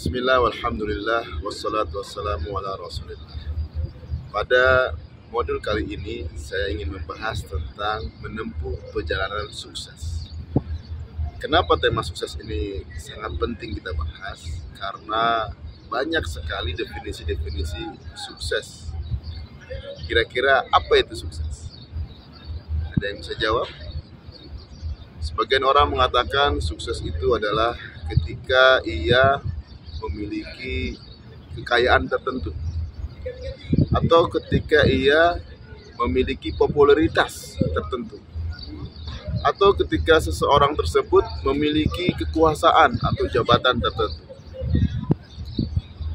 Bismillah, walhamdulillah, wassalatu wassalamu ala rasulillah. Pada modul kali ini saya ingin membahas tentang menempuh perjalanan sukses. Kenapa tema sukses ini sangat penting kita bahas? Karena banyak sekali definisi-definisi sukses. Kira-kira apa itu sukses? Ada yang bisa jawab? Sebagian orang mengatakan sukses itu adalah ketika ia memiliki kekayaan tertentu, atau ketika ia memiliki popularitas tertentu, atau ketika seseorang tersebut memiliki kekuasaan atau jabatan tertentu.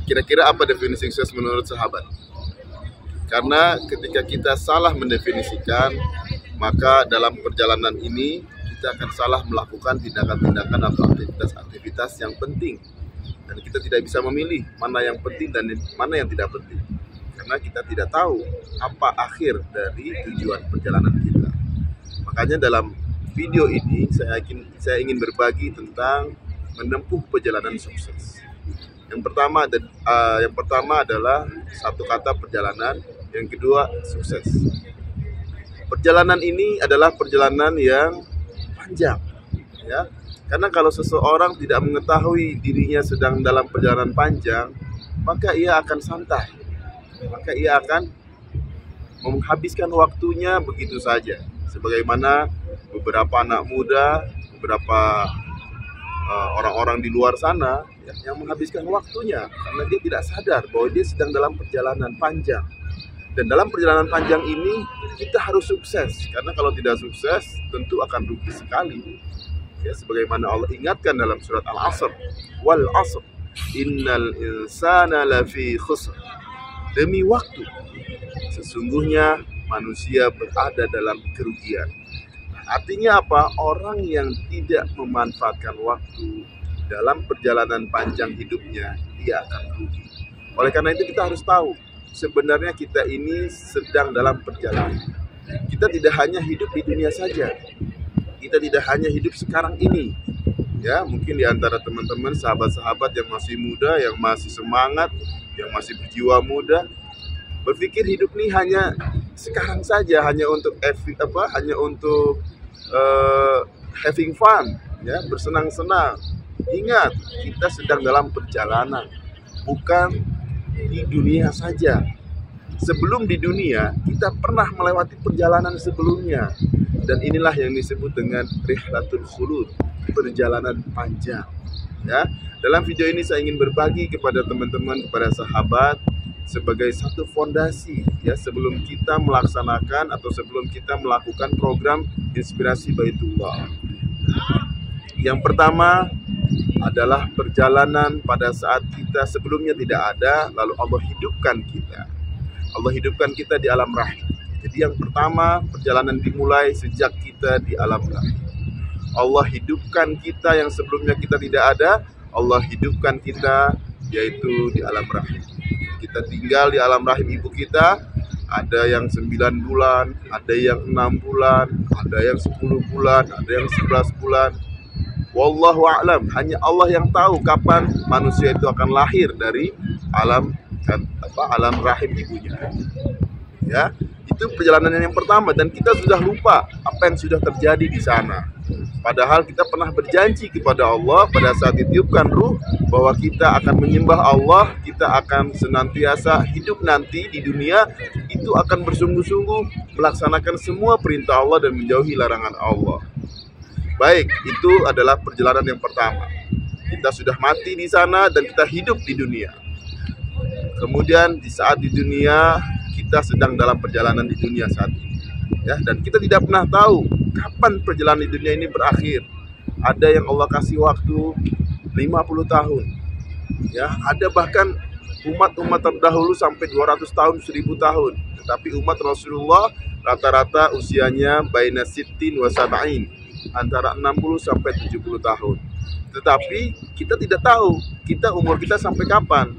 Kira-kira apa definisi sukses menurut sahabat? Karena ketika kita salah mendefinisikan, maka dalam perjalanan ini kita akan salah melakukan tindakan-tindakan atau aktivitas-aktivitas yang penting. Dan kita tidak bisa memilih mana yang penting dan mana yang tidak penting. Karena kita tidak tahu apa akhir dari tujuan perjalanan kita. Makanya dalam video ini saya ingin berbagi tentang menempuh perjalanan sukses. Yang pertama adalah satu kata perjalanan, yang kedua sukses. Perjalanan ini adalah perjalanan yang panjang, ya. Karena kalau seseorang tidak mengetahui dirinya sedang dalam perjalanan panjang, maka ia akan santai, maka ia akan menghabiskan waktunya begitu saja. Sebagaimana beberapa anak muda, beberapa orang-orang di luar sana yang menghabiskan waktunya karena dia tidak sadar bahwa dia sedang dalam perjalanan panjang. Dan dalam perjalanan panjang ini kita harus sukses, karena kalau tidak sukses tentu akan rugi sekali. Ya, sebagaimana Allah ingatkan dalam surat Al-Asr, wal asr innal insana lafi khusr. Demi waktu, sesungguhnya manusia berada dalam kerugian. Artinya apa? Orang yang tidak memanfaatkan waktu dalam perjalanan panjang hidupnya, dia akan rugi. Oleh karena itu kita harus tahu, sebenarnya kita ini sedang dalam perjalanan. Kita tidak hanya hidup di dunia saja. Kita tidak hanya hidup sekarang ini. Ya, mungkin di antara teman-teman, sahabat-sahabat yang masih muda, yang masih semangat, yang masih berjiwa muda, berpikir hidup ini hanya sekarang saja, hanya untuk having fun, ya, bersenang-senang. Ingat, kita sedang dalam perjalanan, bukan di dunia saja. Sebelum di dunia, kita pernah melewati perjalanan sebelumnya. Dan inilah yang disebut dengan rihlatul khulud, perjalanan panjang. Ya, dalam video ini saya ingin berbagi kepada teman-teman, kepada sahabat, sebagai satu fondasi, ya, sebelum kita melaksanakan atau sebelum kita melakukan program inspirasi Baitullah. Yang pertama adalah perjalanan pada saat kita sebelumnya tidak ada, lalu Allah hidupkan kita. Allah hidupkan kita di alam rahim. Jadi yang pertama, perjalanan dimulai sejak kita di alam rahim. Allah hidupkan kita yang sebelumnya kita tidak ada, Allah hidupkan kita yaitu di alam rahim. Kita tinggal di alam rahim ibu kita, ada yang 9 bulan, ada yang 6 bulan, ada yang 10 bulan, ada yang 11 bulan. Wallahu a'lam, hanya Allah yang tahu kapan manusia itu akan lahir dari alam rahim ibunya. Ya, itu perjalanan yang pertama, dan kita sudah lupa apa yang sudah terjadi di sana. Padahal kita pernah berjanji kepada Allah pada saat ditiupkan ruh bahwa kita akan menyembah Allah, kita akan senantiasa hidup nanti di dunia itu akan bersungguh-sungguh melaksanakan semua perintah Allah dan menjauhi larangan Allah. Baik, itu adalah perjalanan yang pertama. Kita sudah mati di sana dan kita hidup di dunia. Kemudian di saat di dunia, kita sedang dalam perjalanan di dunia saat ini. Ya, dan kita tidak pernah tahu kapan perjalanan di dunia ini berakhir. Ada yang Allah kasih waktu 50 tahun. Ya, ada bahkan umat-umat terdahulu sampai 200 tahun, 1000 tahun. Tetapi umat Rasulullah rata-rata usianya baina sittin wa sab'in, antara 60 sampai 70 tahun. Tetapi kita tidak tahu umur kita sampai kapan.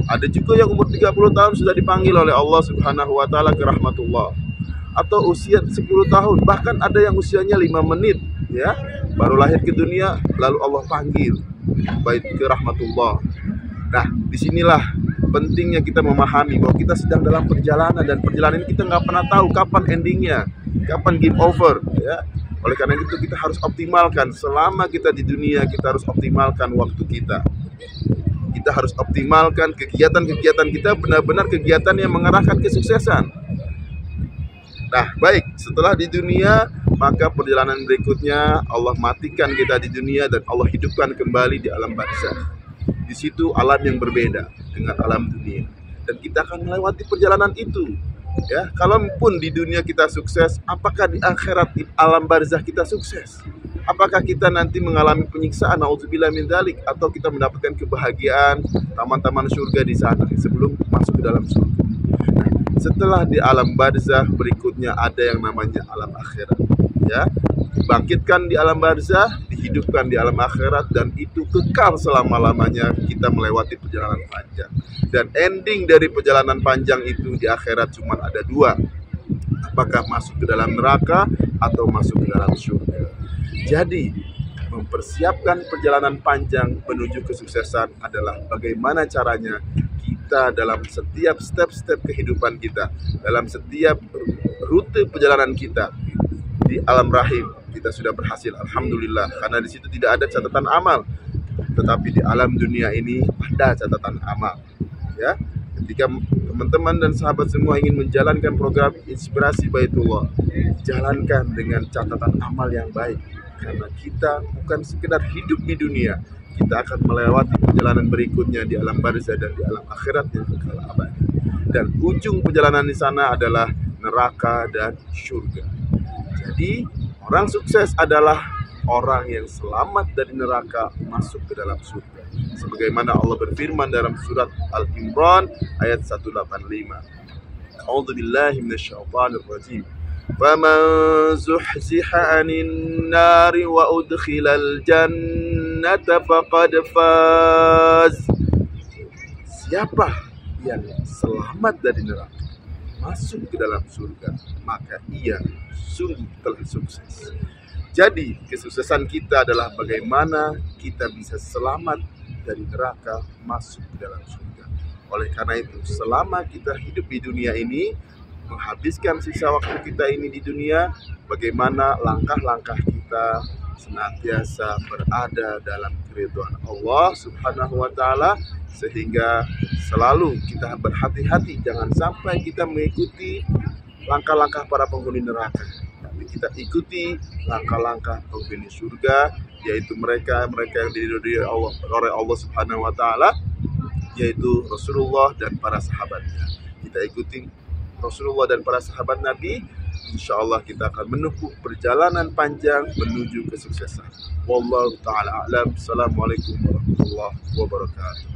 Ada juga yang umur 30 tahun sudah dipanggil oleh Allah Subhanahu wa taala ke rahmatullah. Atau usia 10 tahun, bahkan ada yang usianya 5 menit, ya, baru lahir ke dunia lalu Allah panggil baik ke rahmatullah. Nah, disinilah pentingnya kita memahami bahwa kita sedang dalam perjalanan, dan perjalanan ini kita nggak pernah tahu kapan endingnya, kapan game over, ya. Oleh karena itu kita harus optimalkan selama kita di dunia, kita harus optimalkan waktu kita. Kita harus optimalkan kegiatan-kegiatan kita, benar-benar kegiatan yang mengarahkan kesuksesan. Nah, baik, setelah di dunia, maka perjalanan berikutnya Allah matikan kita di dunia dan Allah hidupkan kembali di alam barzakh. Di situ alam yang berbeda dengan alam dunia, dan kita akan melewati perjalanan itu. Ya, kalaupun di dunia kita sukses, apakah di akhirat di alam barzakh kita sukses? Apakah kita nanti mengalami penyiksaan, nauzubillah min dzalik, atau kita mendapatkan kebahagiaan, taman-taman surga di sana sebelum masuk ke dalam surga? Nah, setelah di alam barzakh berikutnya ada yang namanya alam akhirat. Ya, dibangkitkan di alam barzakh, dihidupkan di alam akhirat, dan itu kekal selama-lamanya kita melewati perjalanan panjang. Dan ending dari perjalanan panjang itu di akhirat cuma ada dua, apakah masuk ke dalam neraka atau masuk ke dalam surga. Jadi mempersiapkan perjalanan panjang menuju kesuksesan adalah bagaimana caranya kita dalam setiap step-step kehidupan kita, dalam setiap rute perjalanan kita di alam rahim. Kita sudah berhasil, alhamdulillah, karena di situ tidak ada catatan amal. Tetapi di alam dunia ini ada catatan amal. Ya, ketika teman-teman dan sahabat semua ingin menjalankan program Inspirasi Baitullah, jalankan dengan catatan amal yang baik, karena kita bukan sekedar hidup di dunia, kita akan melewati perjalanan berikutnya di alam barzakh dan di alam akhirat yang kekal abadi. Dan ujung perjalanan di sana adalah neraka dan surga. Jadi orang sukses adalah orang yang selamat dari neraka masuk ke dalam surga. Sebagaimana Allah berfirman dalam surat Al-Imran ayat 185. A'udzu billahi minasyaitonir rajim. Faman zuhziha 'anil nari wa udkhilal jannata faqad faz. Siapa yang selamat dari neraka, masuk ke dalam surga, maka ia sungguh telah sukses. Jadi kesuksesan kita adalah bagaimana kita bisa selamat dari neraka masuk ke dalam surga. Oleh karena itu, selama kita hidup di dunia ini, menghabiskan sisa waktu kita ini di dunia, bagaimana langkah-langkah kita senantiasa berada dalam keridhaan Allah Subhanahu wa Ta'ala, sehingga selalu kita berhati-hati jangan sampai kita mengikuti langkah-langkah para penghuni neraka, tapi kita ikuti langkah-langkah penghuni surga, yaitu mereka yang diridhoi oleh Allah Subhanahu wa Ta'ala, yaitu Rasulullah dan para sahabatnya. Kita ikuti Rasulullah dan para sahabat Nabi, insya Allah kita akan menempuh perjalanan panjang menuju kesuksesan. Wallahu ta'ala a'lam. Assalamualaikum warahmatullahi wabarakatuh.